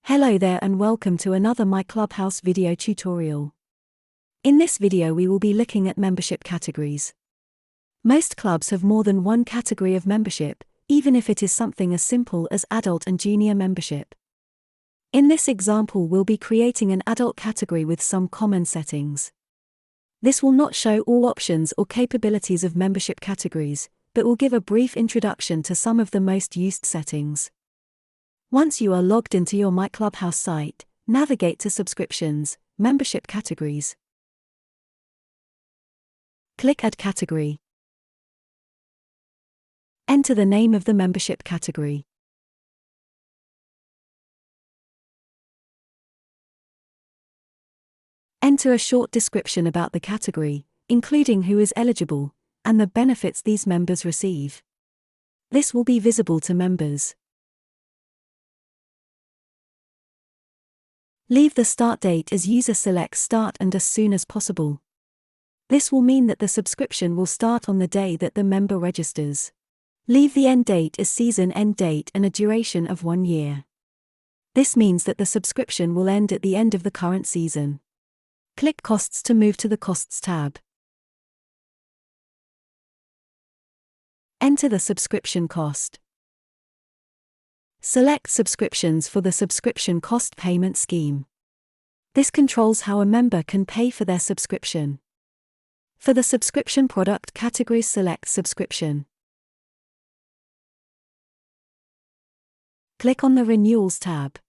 Hello there and welcome to another myClubhouse video tutorial. In this video we will be looking at membership categories. Most clubs have more than one category of membership, even if it is something as simple as adult and junior membership. In this example we'll be creating an adult category with some common settings. This will not show all options or capabilities of membership categories, but will give a brief introduction to some of the most used settings. Once you are logged into your myClubhouse site, navigate to Subscriptions, Membership Categories. Click Add Category. Enter the name of the membership category. Enter a short description about the category, including who is eligible, and the benefits these members receive. This will be visible to members. Leave the start date as user selects start and as soon as possible. This will mean that the subscription will start on the day that the member registers. Leave the end date as season end date and a duration of 1 year. This means that the subscription will end at the end of the current season. Click Costs to move to the Costs tab. Enter the subscription cost. Select Subscriptions for the subscription cost payment scheme. This controls how a member can pay for their subscription. For the subscription product category, select Subscription. Click on the Renewals tab.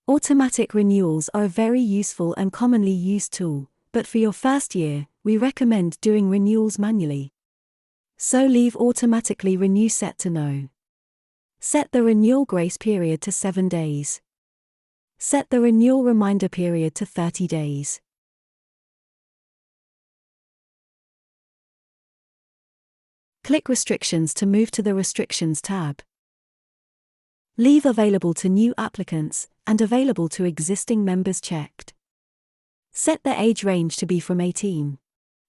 Automatic renewals are a very useful and commonly used tool, but for your first year, we recommend doing renewals manually. So leave Automatically Renew set to No. Set the renewal grace period to 7 days. Set the renewal reminder period to 30 days. Click Restrictions to move to the Restrictions tab. Leave Available to new applicants and Available to existing members checked. Set the age range to be from 18.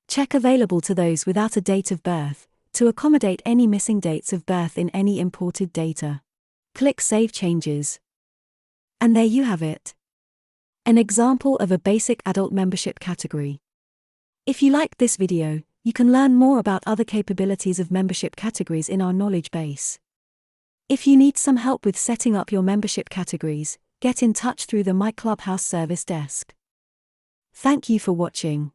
Check Available to those without a date of birth, to accommodate any missing dates of birth in any imported data. Click Save Changes. And there you have it. An example of a basic adult membership category. If you liked this video, you can learn more about other capabilities of membership categories in our knowledge base. If you need some help with setting up your membership categories, get in touch through the myClubhouse service desk. Thank you for watching.